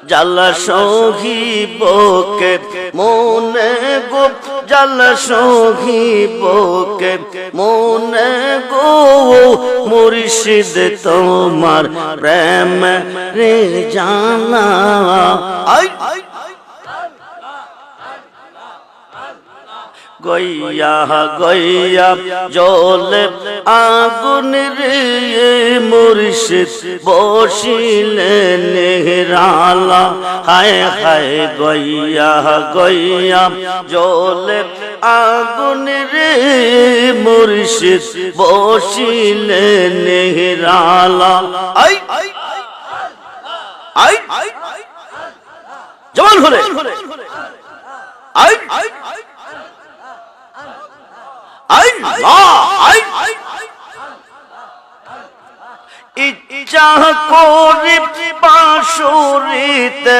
জ্বালা সহিবকে মনে গো, জ্বালা সহিবকে মনে গো, মুর্শিদ তোমার প্রেম রে জানা। গইয়া গইয়া জলে আগুন রে, মুর্শিদ বসিলেন নিরালা। হায় হায় গইয়া গইয়া জলে আগুন রে, মুর্শিদ বসিলেন নিরালা। আই আই জবান হলে আই ইচ্ছা করে বাঁশরিতে,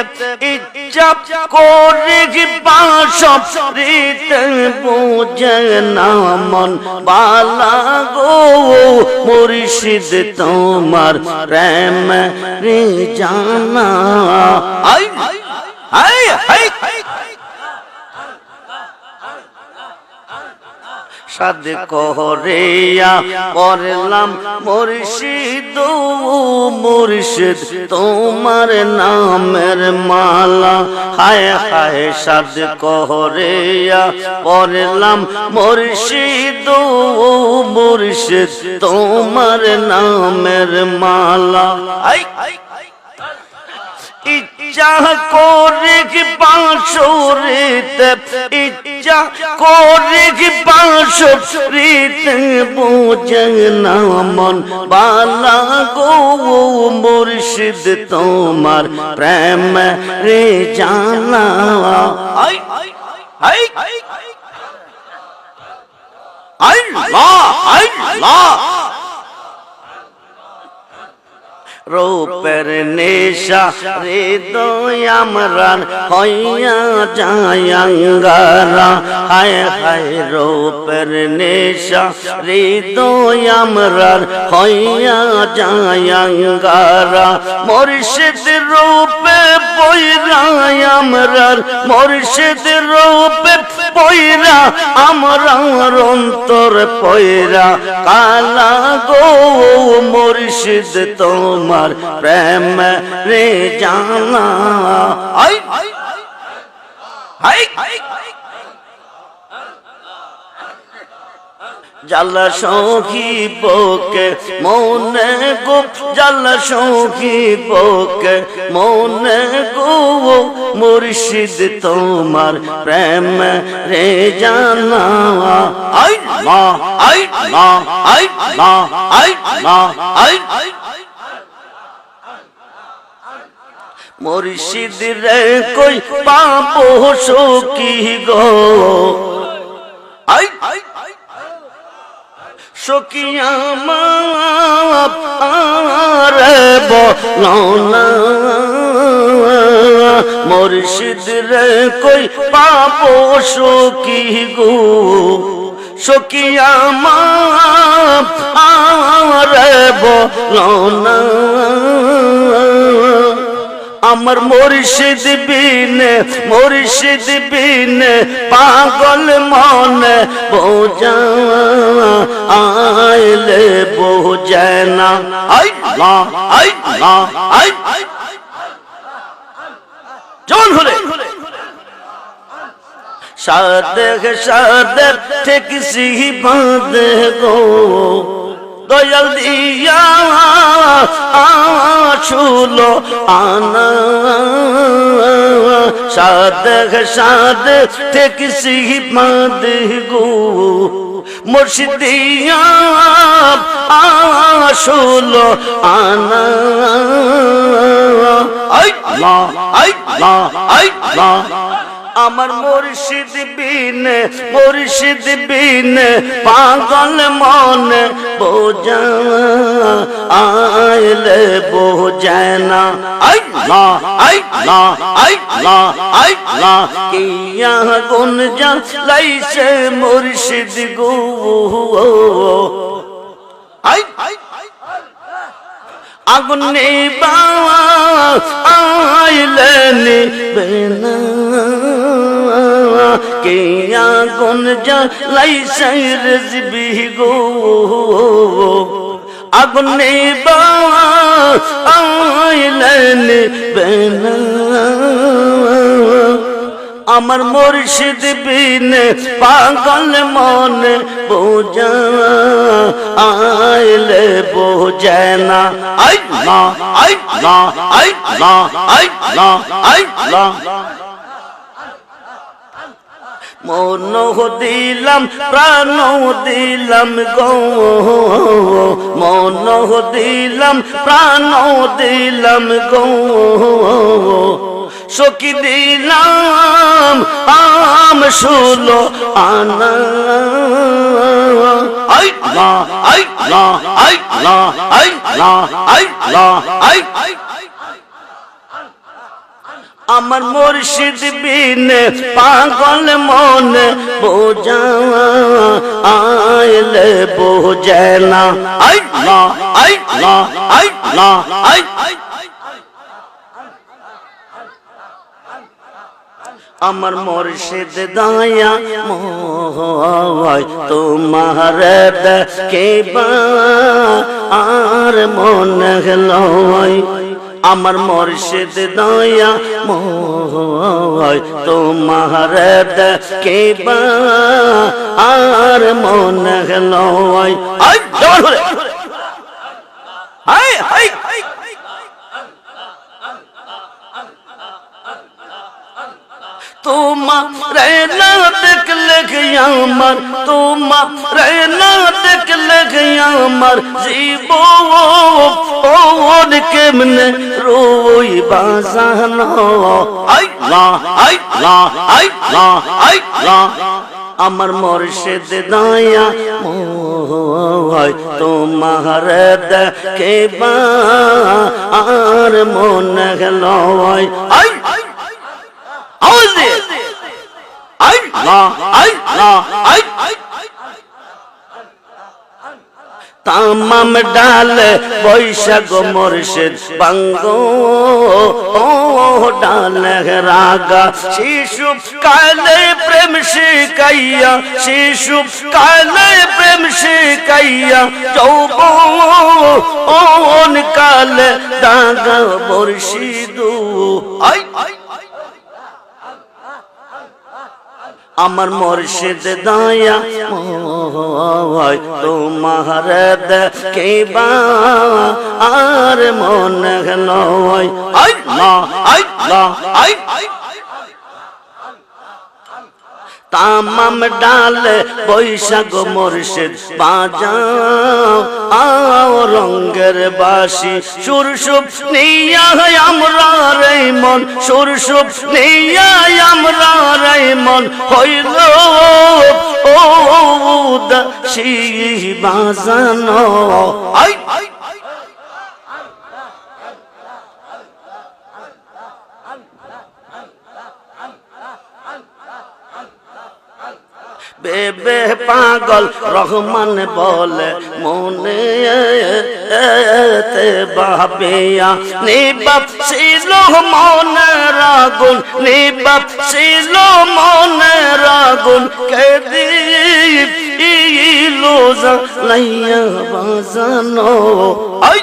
ইচ্ছা করে বাঁশরিতে, বোঝে না মন বালা গো, মুর্শিদ তোমার প্রেম রে জানা। আই আই আই সাদ করিয়া পড়লাম মুর্শিদ, মুর্শিদ তোমার নামের মালা। হায় হায় সাদ করিয়া পড়লাম মুর্শিদ, মুর্শিদ তোমার নামের মালা। আই ইচ্ছা করে বাঁশরিতে, ইচ্ছা করে বাঁশরিতে, বোঝে না মন বালা গো, মুর্শিদ তোমার প্রেম রে জানা। আই আই আল্লাহ আল্লাহ রূপের নেশা হৃদয় আমরার হইয়া যায় আঙ্গারা। হায় হায় রূপের নেশা হৃদয় আমরার হইয়া যায় আঙ্গারা। মুর্শিদ রূপে পয়রা আমরার, মুর্শিদ রূপে পয়রা আমরার অন্তর পয়রা কালা গো, মুর্শিদ তোমার প্রেম রে জানা। আই আই জ্বালা সহিবকে মনে গো, জ্বালা সহিবকে মনে গো, মুর্শিদ তোমার প্রেম রে জানা। আই মা আই মা আই মা আই মা আই মুর্শিদ রে কই পাবো সখী গো। আই সখী আমার বলো না, মুর্শিদ রে কই পাবো সখী গো। সখী আমার বলো না, আমার মুর্শিদ বিনে, মুর্শিদ বিনে পাগল মনে বোঝা আইলে বোঝে না। আই লা আই লা আই জন হলে সাদেক সাদেক ঠেকসি বাঁধে গো, দয়াল দিয়া ছুলো আনা। সাদেক সাদেক ঠেকসি বাঁধে গো, মুর্শিদ দিয়া ছুলো আনা। আই লা আই লা আই লা আমার মুর্শিদ বিনে, মুর্শিদ বিনে পাগল মনে বোঝা আইলে বোঝে না। আই লা আই লা আই লা আই লা কিয়া গুন জ্বালাইছে মুর্শিদ গো। আই আগুন নিবা আইলে নিবে না কে আগুন জ্বালাইছে রেজবি গো আগুন নিবা আইলে নিবে না আমার মুর্শিদ বিনে পাগল মনে বোঝা আইলে বোঝে না আল্লাহ আল্লাহ আল্লাহ আল্লাহ আল্লাহ মন দিলাম প্রাণ দিলাম গো মন দিলাম প্রাণ দিলাম গো সখী দিলাম আম শুলো আনা আল্লাহ আল্লাহ আল্লাহ আল্লাহ আল্লাহ আমার মুর্শিদ বিনে পাগল মনে বোঝা আইলে বোঝে না আল্লাহ আল্লাহ আল্লাহ আমার মুর্শিদ দয়া মোয় তোমার দেখবা আর মনে লয় আমার মুর্শিদ দয়া মোয় তোমার দেখবা আর মনে লয় হাই হাই তোমারে না দেখলে আমার তোমারে না দেখলে আমার জীবন কেমনে রই বাজানো আল্লাহ আল্লাহ আল্লাহ আল্লাহ আমার মুর্শিদ দয়া মোয় তোমার দেখবা আর মনে লয় তামাম ডাল বৈশাখ মুর্শিদ বাঙ্গো ডাল রাগা শিশু কালে প্রেম শিখাইয়া শিশু কালে প্রেম শিখাইয়া যৌবন কালে দাগা মুর্শিদ আমার মুর্শিদ দয়া মোয় তোমার দেখবা আর মনে লয় আল্লাহ আল্লাহ তামাম ডাল বৈশাখ মুর্শিদ বাজাও আও রঙের বাসি সুরসুপ নিয়া আমরা রে মন সুরসুপ নিয়া আমরা রে মন হইল ও দাসি বাজানো আই বেবে পাগল রহমান বলে মনে বাবিয়া নিবাপ ছিল মনে রাগুন নিবাপ ছিল মনে রাগুন কে দিলো জ্বালাইয়া বাজানো আই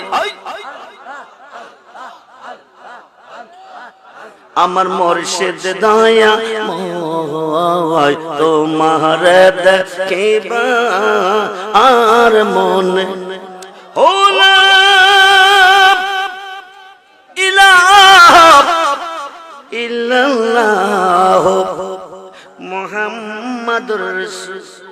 আমার মুর্শিদ দয়া মোয় তোমার দেখবা আর মনে লা ইলাহা ইল্লাল্লাহ মুহাম্মাদুর রাসূল